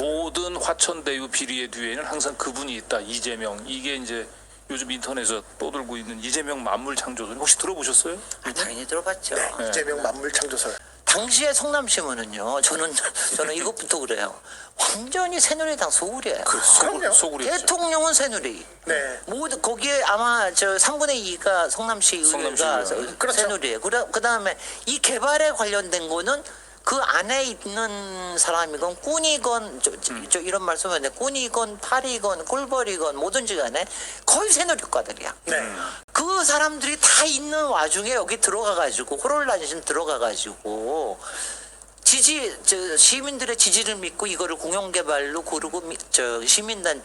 모든 화천대유 비리의 뒤에는 항상 그분이 있다. 이재명. 이게 이제 요즘 인터넷에서 떠돌고 있는 이재명 만물창조설 혹시 들어보셨어요? 당연히 들어봤죠. 네. 이재명 만물창조설. 당시에 성남시민은요. 저는 이것부터 그래요. 완전히 새누리당 소굴이에요. 그럼요. 소굴이었죠. 대통령은 새누리. 네. 모두 거기에 아마 저 3분의 2가 성남시 의회가 그렇죠. 새누리예요. 그다음에 이 개발에 관련된 거는 그 안에 있는 사람이건 꾼이건 저 이런 말씀은 꾼이건 팔이건 꿀벌이건 뭐든지 간에 거의 새누리과들이야. 네. 그 사람들이 다 있는 와중에 여기 들어가가지고 호롤라진 들어가가지고 시민들의 지지를 믿고 이거를 공영개발로 고르고 시민단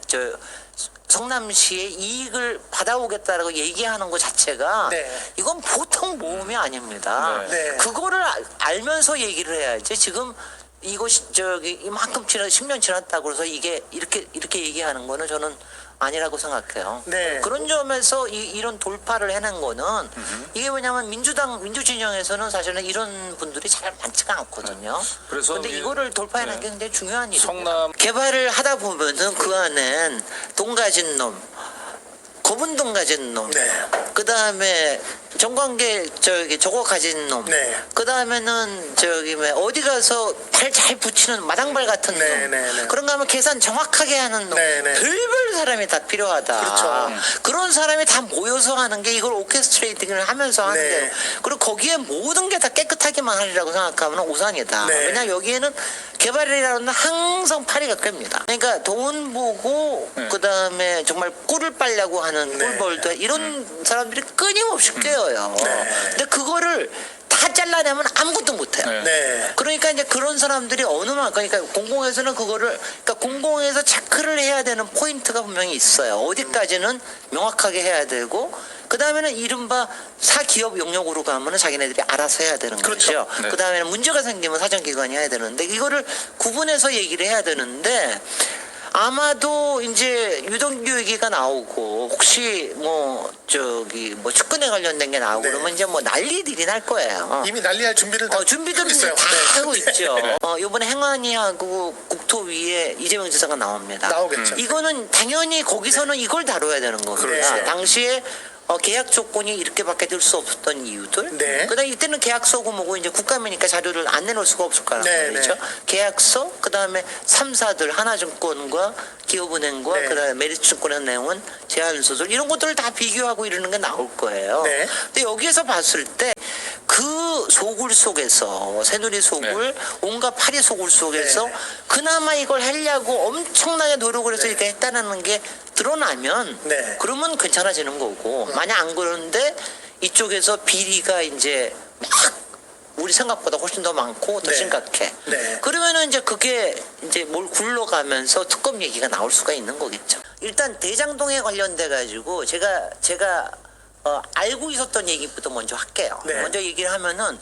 성남시의 이익을 받아오겠다라고 얘기하는 것 자체가 네. 이건 보통 모험이 아닙니다. 네. 그거를 알면서 얘기를 해야지. 지금 이것이 이만큼 10년 지났다고 해서 이게 이렇게 얘기하는 거는 저는 아니라고 생각해요. 네. 그런 점에서 이런 돌파를 해낸 거는 이게 왜냐하면 민주 진영에서는 사실은 이런 분들이 잘 많지가 않거든요. 그래서 근데 이거를 돌파해낸 게 굉장히 중요한 일입니다. 성남 개발을 하다 보면은 그 안엔 돈 가진 놈, 검은 돈 가진 놈, 네. 그 다음에 정관계 저거 가진 놈, 네. 그 다음에는 어디 가서 팔 잘 붙이는 마당발 같은 네, 놈, 네, 네. 그런가 하면 계산 정확하게 하는 놈, 네, 네. 별별 사람이 다 필요하다. 그렇죠. 그런 사람이 다 모여서 하는 게 이걸 오케스트레이팅을 하면서 하는 네. 게 그리고 거기에 모든 게 다 깨끗하게만 하리라고 생각하면 오산이다. 네. 왜냐 여기에는 개발이라는 항상 파리가 꿰입니다. 그러니까 돈 보고 그 다음에 정말 꿀을 빨려고 하는 네. 꿀벌도 이런 사람들이 끊임없이 꿰어요. 네. 근데 그거를 다 잘라내면 아무것도 못해요. 네. 네. 그러니까 이제 그런 사람들이 어느 만큼 그러니까 공공에서는 그러니까 공공에서 체크를 해야 되는 포인트가 분명히 있어요. 어디까지는 명확하게 해야 되고 그 다음에는 이른바 사기업 영역으로 가면은 자기네들이 알아서 해야 되는 그렇죠. 거죠. 네. 그 다음에는 문제가 생기면 사정기관이 해야 되는데 이거를 구분해서 얘기를 해야 되는데 아마도 이제 유동규 얘기가 나오고 혹시 측근에 관련된 게 나오고 네. 그러면 이제 난리들이 날 거예요. 이미 난리할 준비를 다 준비들은 하고 있어요. 다 네. 하고 있죠. 이번에 행안위하고 국토위에 이재명 지사가 나옵니다. 나오겠죠. 이거는 당연히 거기서는 이걸 다뤄야 되는 겁니다. 그렇죠. 당시에 계약 조건이 이렇게밖에 될 수 없었던 이유들. 네. 그다음 이때는 계약서고 뭐고 이제 국감이니까 자료를 안 내놓을 수가 없을 거란 네, 말이죠. 네. 계약서 그다음에 3사들 하나증권과 기업은행과 네. 그다음에 메리츠증권의 내용은 제한소설 이런 것들을 다 비교하고 이러는 게 나올 거예요. 네. 근데 여기에서 봤을 때 그 소굴 속에서 새누리 소굴 온갖 파리 소굴 속에서 네. 그나마 이걸 하려고 엄청나게 노력을 해서 이렇게 했다는 게 드러나면 네. 그러면 괜찮아지는 거고 만약 안 그러는데 이쪽에서 비리가 이제 막 우리 생각보다 훨씬 더 많고 더 네. 심각해. 네. 그러면은 이제 그게 이제 뭘 굴러가면서 특검 얘기가 나올 수가 있는 거겠죠. 일단 대장동에 관련돼 가지고 제가 알고 있었던 얘기부터 먼저 할게요. 네. 먼저 얘기를 하면은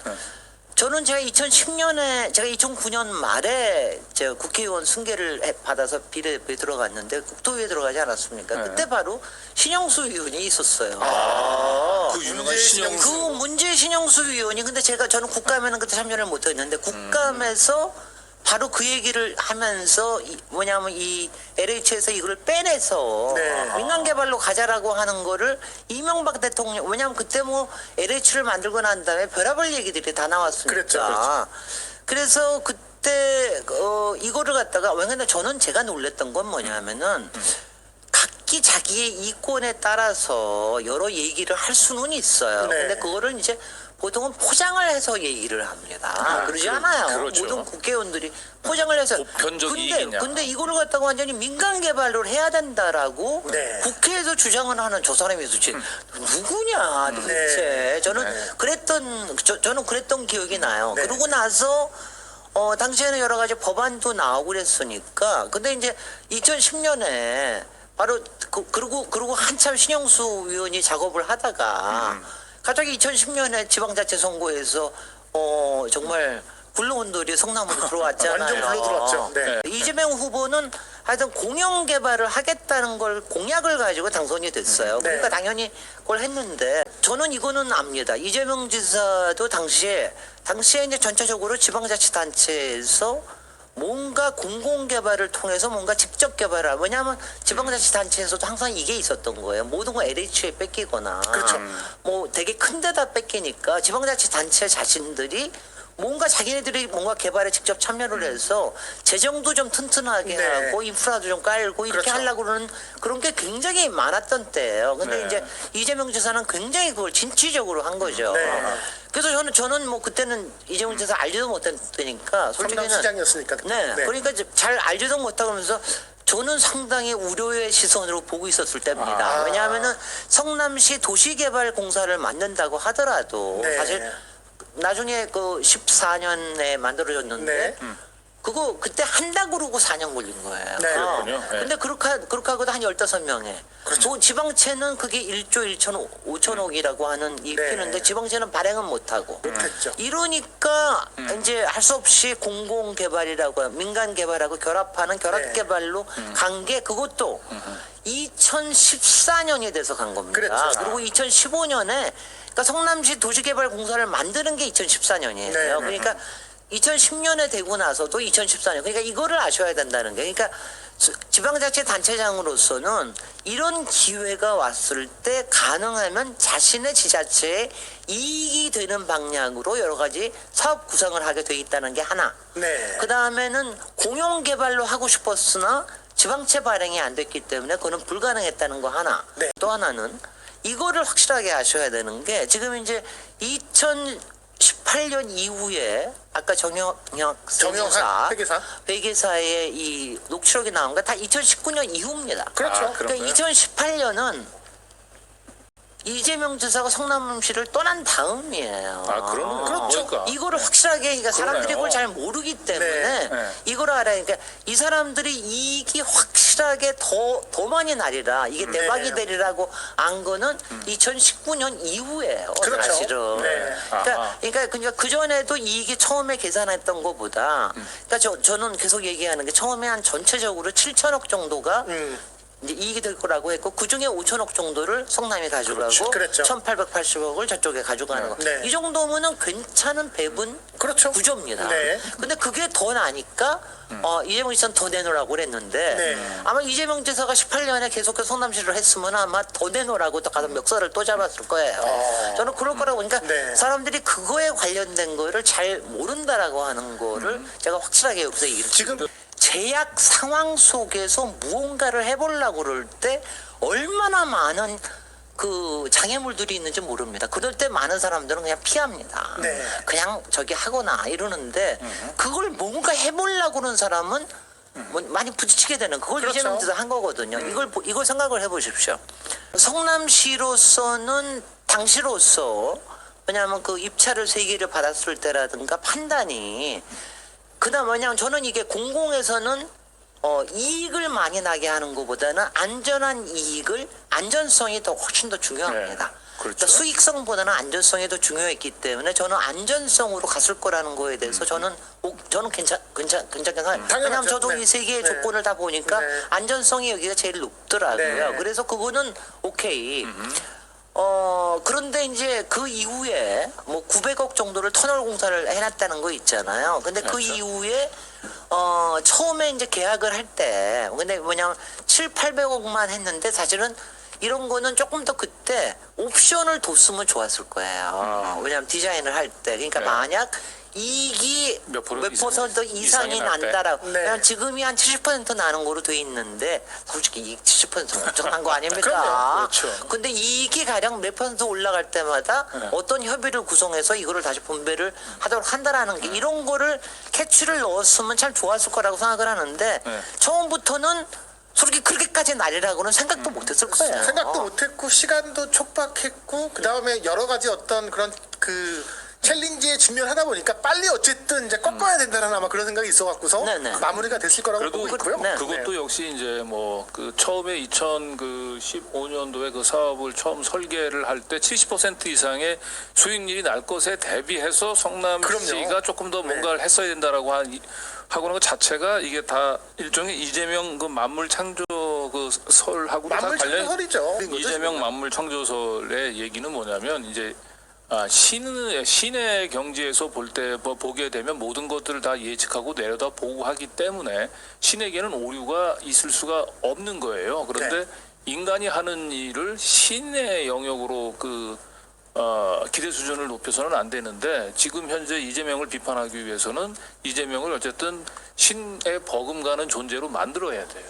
저는 제가 2009년 말에 제가 국회의원 승계를 받아서 비례대표에 들어갔는데 국토위에 들어가지 않았습니까? 네. 그때 바로 신영수 의원이 있었어요. 그 유명한 그 문제 신영수 의원이 근데 저는 국감에는 그때 참여를 못했는데 국감에서 바로 그 얘기를 하면서 뭐냐면 이 LH에서 이걸 빼내서 네. 민간개발로 가자라고 하는 거를 이명박 대통령 왜냐면 그때 뭐 LH를 만들고 난 다음에 별의별 얘기들이 다 나왔으니까 그렇죠. 그래서 그때 이거를 갖다가 왜냐면 저는 제가 놀랬던 건 뭐냐면은 각기 자기의 이권에 따라서 여러 얘기를 할 수는 있어요. 네. 근데 그거를 이제 보통은 포장을 해서 얘기를 합니다. 그러지 않아요. 그렇죠. 모든 국회의원들이 포장을 해서. 보편적 이익이냐. 근데 이거를 갖다가 완전히 민간 개발로 해야 된다라고 네. 국회에서 주장을 하는 저 사람이 도대체 누구냐 도대체. 네. 저는 그랬던 기억이 나요. 네. 그러고 나서 당시에는 여러 가지 법안도 나오고 그랬으니까. 근데 이제 2010년에 바로 그리고 한참 신영수 의원이 작업을 하다가 갑자기 2010년에 지방자치 선거에서 정말 굴러온돌이 성남으로 들어왔잖아요. 완전 굴러 들어왔죠. 네. 이재명 후보는 하여튼 공영 개발을 하겠다는 걸 공약을 가지고 당선이 됐어요. 네. 그러니까 당연히 그걸 했는데 저는 이거는 압니다. 이재명 지사도 당시에 이제 전체적으로 지방자치단체에서 뭔가 공공개발을 통해서 뭔가 직접 개발을 하고, 왜냐하면 지방자치단체에서도 항상 이게 있었던 거예요. 모든 거 LH에 뺏기거나 그렇죠. 뭐 되게 큰 데다 뺏기니까 지방자치단체 자신들이 뭔가 자기네들이 뭔가 개발에 직접 참여를 해서 재정도 좀 튼튼하게 네. 하고 인프라도 좀 깔고 이렇게 그렇죠. 하려고 그러는 그런 게 굉장히 많았던 때예요. 근데 네. 이제 이재명 지사는 굉장히 그걸 진취적으로 한 거죠. 네. 그래서 저는 뭐 그때는 이재명 지사 알지도 못했 때니까 솔직히는 성남시장이었으니까. 네. 그러니까 이제 잘 알지도 못하면서 저는 상당히 우려의 시선으로 보고 있었을 때입니다. 아. 왜냐하면은 성남시 도시개발공사를 만든다고 하더라도 네. 사실 나중에 그 14년에 만들어졌는데 네. 그거 그때 한다고 그러고 4년 걸린 거예요. 네. 그렇군요. 네. 근데 그렇게 하고도 한 15명에. 그렇죠. 뭐 지방채는 그게 1조 5천억이라고 하는 이 네. 피는데 지방채는 발행은 못하고. 못했죠. 이러니까 이제 할 수 없이 공공개발이라고 민간 개발하고 결합하는 네. 결합개발로 간 게 그것도 2014년이 돼서 간 겁니다. 그랬죠. 그리고 2015년에 그러니까 성남시 도시개발공사를 만드는 게 2014년이에요. 네. 그러니까 2010년에 되고 나서도 2014년. 그러니까 이거를 아셔야 된다는 게. 그러니까 지방자치 단체장으로서는 이런 기회가 왔을 때 가능하면 자신의 지자체에 이익이 되는 방향으로 여러 가지 사업 구상을 하게 돼 있다는 게 하나. 네. 그 다음에는 공용개발로 하고 싶었으나 지방채 발행이 안 됐기 때문에 그거는 불가능했다는 거 하나. 네. 또 하나는 이거를 확실하게 아셔야 되는 게 지금 이제 2018년 이후에 아까 정영학 회계사. 회계사의 이 녹취록이 나온 게 다 2019년 이후입니다. 그렇죠. 아, 그런가요? 그러니까 2018년은 이재명 지사가 성남시를 떠난 다음이에요. 아, 그러면 그렇죠. 그러니까. 이거를 확실하게 그러니까 사람들이 그걸 잘 모르기 때문에 네. 이걸 알아야 그러니까 이 사람들이 이익이 확실하게 더 많이 나리라 이게 대박이 네. 되리라고 안 거는 2019년 이후예요. 그렇죠. 사실은. 네. 아하. 그러니까 그 전에도 이익이 처음에 계산했던 것보다 그러니까 저는 계속 얘기하는 게 처음에 한 전체적으로 7천억 정도가 이제 이익이 될 거라고 했고 그 중에 5천억 정도를 성남이 가져가고 그랬죠. 1,880억을 저쪽에 가져가는 거. 네. 이 정도면은 괜찮은 배분 그렇죠. 구조입니다. 네. 근데 그게 더 나니까 이재명 지사는 더 내놓으라고 그랬는데 네. 아마 이재명 지사가 18년에 계속해서 성남시를 했으면 아마 더 내놓으라고 또 가서 멱살을 또 잡았을 거예요. 저는 그럴 거라고 그러니까 네. 사람들이 그거에 관련된 거를 잘 모른다라고 하는 거를 제가 확실하게 여기서 얘기를 지금 제약 상황 속에서 무언가를 해보려고 그럴 때 얼마나 많은 그 장애물들이 있는지 모릅니다. 그럴 때 많은 사람들은 그냥 피합니다. 네. 그냥 저기 하거나 이러는데 그걸 뭔가 해보려고 그러는 사람은 뭐 많이 부딪히게 되는 그걸 그렇죠. 이재명 지사 한 거거든요. 이걸 생각을 해보십시오. 성남시로서는 당시로서 왜냐하면 그 입찰을 3개를 받았을 때라든가 판단이 그다음 뭐냐면 저는 이게 공공에서는 이익을 많이 나게 하는 것보다는 안전한 이익을 안전성이 더 훨씬 더 중요합니다. 네, 그렇죠. 그러니까 수익성보다는 안전성이 더 중요했기 때문에 저는 안전성으로 갔을 거라는 거에 대해서 저는 괜찮게 생각해요. 왜냐하면 저도 네. 이 3개의 네. 조건을 다 보니까 네. 안전성이 여기가 제일 높더라고요. 네. 그래서 그거는 오케이. 그런데 이제 그 이후에 뭐 900억 정도를 터널 공사를 해놨다는 거 있잖아요. 근데 그 그렇죠. 이후에 처음에 이제 계약을 할 때 근데 뭐냐면 700~800억만 했는데 사실은 이런 거는 조금 더 그때 옵션을 뒀으면 좋았을 거예요. 왜냐하면 디자인을 할 때 그러니까 네. 만약 이익이 몇 퍼센트 이상이 이상이 날 때. 난다라고 네. 그냥 지금이 한 70% 나는 거로 돼 있는데 솔직히 이익 70%는 엄청난 거 아닙니까? 그럼요. 그렇죠. 근데 이익이 가령 몇 퍼센트 올라갈 때마다 어떤 협의를 구성해서 이거를 다시 분배를 하도록 한다라는 게 이런 거를 캐치를 넣었으면 참 좋았을 거라고 생각을 하는데 처음부터는 솔직히 그렇게까지 날이라고는 생각도 못했을 거예요. 생각도 못했고 시간도 촉박했고 그 다음에 여러 가지 어떤 그런 그 챌린지에 직면하다 보니까 빨리 어쨌든 이제 꺾어야 된다는 아마 그런 생각이 있어갖고서 네네. 마무리가 됐을 거라고 그래도 보고 있고요. 네. 그것도 역시 이제 뭐 그 처음에 2015년도에 그 사업을 처음 설계를 할 때 70% 이상의 수익률이 날 것에 대비해서 성남시가 그럼요. 조금 더 뭔가를 했어야 된다라고 하고는 것 자체가 이게 다 일종의 이재명 그 만물 창조 그 설하고 다 만물 관련 창조설이죠. 이재명 만물 창조설의 얘기는 뭐냐면 이제 신의 경지에서 보게 되면 모든 것들을 다 예측하고 내려다 보고 하기 때문에 신에게는 오류가 있을 수가 없는 거예요. 그런데 인간이 하는 일을 신의 영역으로 기대 수준을 높여서는 안 되는데 지금 현재 이재명을 비판하기 위해서는 이재명을 어쨌든 신에 버금가는 존재로 만들어야 돼요.